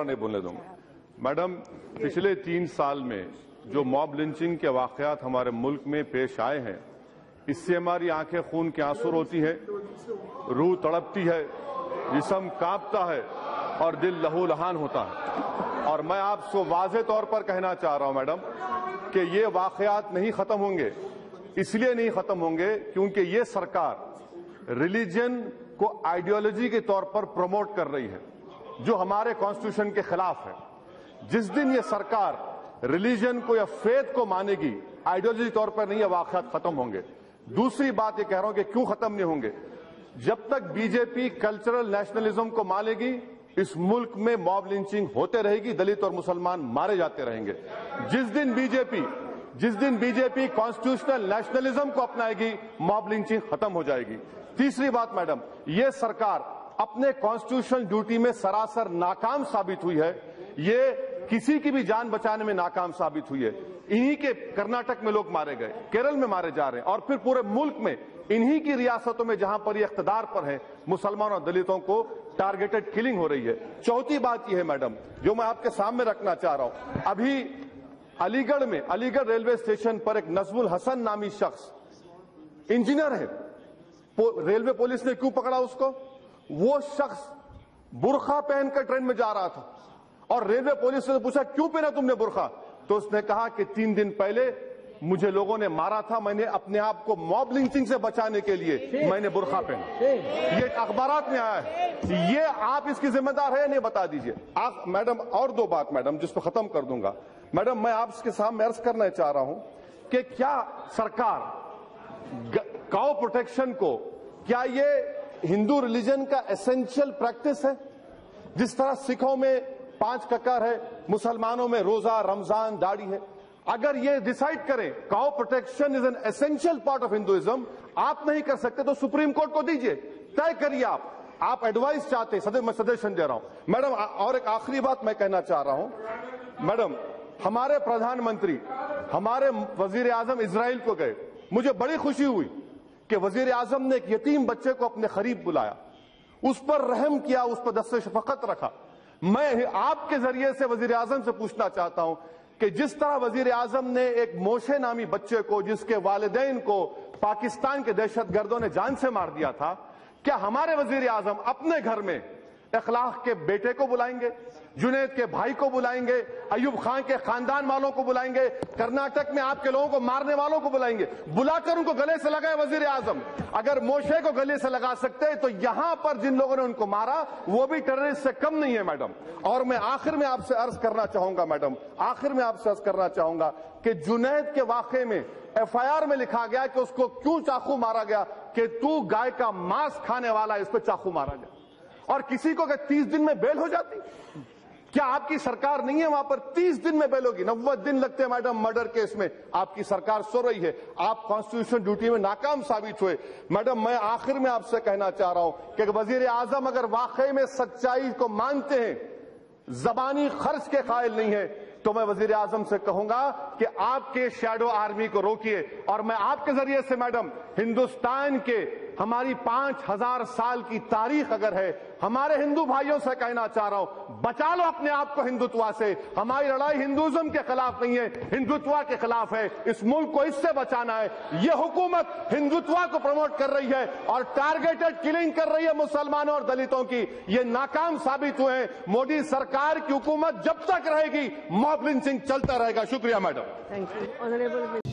दोबारा नहीं बोलने दूंगा। मैडम, पिछले 3 साल में जो मॉब लिंचिंग के वाकयात हमारे मुल्क में पेश आए हैं, इससे हमारी आंखें खून के आंसू रोती है, रूह तड़पती है, जिस्म कांपता है और दिल लहूलुहान होता है। और मैं आपको वाज़ेह तौर पर कहना चाह रहा हूं मैडम कि ये वाकयात नहीं खत्म होंगे। इसलिए नहीं खत्म होंगे क्योंकि ये सरकार रिलीजन को आइडियोलॉजी के तौर पर प्रमोट कर रही है, जो हमारे कॉन्स्टिट्यूशन के खिलाफ है। जिस दिन ये सरकार रिलीजन को या फेथ को मानेगी, आइडियोलॉजी तौर पर नहीं, ये वाकयात खत्म होंगे। दूसरी बात ये कह रहा हूं कि क्यों खत्म नहीं होंगे, जब तक बीजेपी कल्चरल नेशनलिज्म को मानेगी, इस मुल्क में मॉब लिंचिंग होते रहेगी, दलित और मुसलमान मारे जाते रहेंगे। जिस दिन बीजेपी कॉन्स्टिट्यूशनल नेशनलिज्म को अपनाएगी, मॉब लिंचिंग खत्म हो जाएगी। तीसरी बात मैडम, ये सरकार अपने कॉन्स्टिट्यूशनल ड्यूटी में सरासर नाकाम साबित हुई है। ये किसी की भी जान बचाने में नाकाम साबित हुई है। इन्हीं के कर्नाटक में लोग मारे गए, केरल में मारे जा रहे हैं, और फिर पूरे मुल्क में इन्हीं की रियासतों में जहां पर ये इख्तिदार पर है, मुसलमानों और दलितों को टारगेटेड किलिंग हो रही है। चौथी बात यह है मैडम, जो मैं आपके सामने रखना चाह रहा हूं, अभी अलीगढ़ रेलवे स्टेशन पर एक नजमुल हसन नामी शख्स, इंजीनियर है, रेलवे पुलिस ने क्यों पकड़ा उसको? वो शख्स बुरखा पहनकर ट्रेन में जा रहा था और रेलवे पुलिस ने पूछा क्यों पहना तुमने बुरखा, तो उसने कहा कि 3 दिन पहले मुझे लोगों ने मारा था, मैंने अपने आप को मॉब लिंचिंग से बचाने के लिए मैंने बुरखा पहना। ये अखबारात में आया है। ये आप इसकी जिम्मेदार है या नहीं, बता दीजिए आप मैडम। और 2 बात मैडम, जिस पर खत्म कर दूंगा मैडम, मैं आपके सामने अर्ज करना चाह रहा हूं कि क्या सरकार काउ प्रोटेक्शन को, क्या ये हिंदू रिलीजन का एसेंशियल प्रैक्टिस है? जिस तरह सिखों में 5 ककर है, मुसलमानों में रोजा, रमजान, दाढ़ी है। अगर ये डिसाइड करें cow protection is an essential part of Hinduism, आप नहीं कर सकते तो सुप्रीम कोर्ट को दीजिए, तय करिए। आप एडवाइस चाहते, मैं सजेशन दे रहा हूं मैडम। और एक आखिरी बात मैं कहना चाह रहा हूं मैडम, हमारे प्रधानमंत्री, हमारे वजीर आजम इजराइल को गए, मुझे बड़ी खुशी हुई कि वजीर आजम ने एक यतीम बच्चे को अपने करीब बुलाया, उस पर रहम किया, उस पर दस्ते शफकत रखा। मैं आपके जरिए से वजीर आजम से पूछना चाहता हूं कि जिस तरह वजीर आजम ने एक मोशे नामी बच्चे को, जिसके वालिदैन को पाकिस्तान के दहशतगर्दों ने जान से मार दिया था, क्या हमारे वजीर आजम अपने घर में इखलाक के बेटे को बुलाएंगे, जुनैद के भाई को बुलाएंगे, अयूब खान के खानदान वालों को बुलाएंगे, कर्नाटक में आपके लोगों को मारने वालों को बुलाएंगे, बुलाकर उनको गले से लगाए वजीर आजम? अगर मोशे को गले से लगा सकते हैं तो यहां पर जिन लोगों ने उनको मारा वो भी टेररिस्ट से कम नहीं है मैडम। और मैं आखिर में आपसे अर्ज करना चाहूंगा मैडम, कि जुनैद के वाकये में FIR में लिखा गया कि उसको क्यों चाकू मारा गया, कि तू गाय का मांस खाने वाला, इस पर चाकू मारा गया। और किसी को 30 दिन में बेल हो जाती? क्या आपकी सरकार नहीं है वहां पर? 30 दिन में बेल होगी। 90 दिन लगते हैं मैडम मर्डर केस में। आपकी सरकार सो रही है, आप कॉन्स्टिट्यूशन ड्यूटी में नाकाम साबित हुए। मैडम, मैं आखिर में आपसे कहना चाह रहा हूं कि वजीर आजम अगर वाकई में सच्चाई को मानते हैं, जबानी खर्च के कायल नहीं है, तो मैं वजीर आजम से कहूंगा कि आपके शैडो आर्मी को रोकिए। और मैं आपके जरिए से मैडम, हिंदुस्तान के हमारी 5000 साल की तारीख अगर है, हमारे हिंदू भाइयों से कहना चाह रहा हूं, बचा लो अपने आप को हिंदुत्व से। हमारी लड़ाई हिंदुइज्म के खिलाफ नहीं है, हिंदुत्व के खिलाफ है। इस मुल्क को इससे बचाना है। ये हुकूमत हिंदुत्व को प्रमोट कर रही है और टारगेटेड किलिंग कर रही है मुसलमानों और दलितों की। ये नाकाम साबित हुए हैं। मोदी सरकार की हुकूमत जब तक रहेगी, मॉब लिंचिंग चलता रहेगा। शुक्रिया मैडम। Thank you honourable.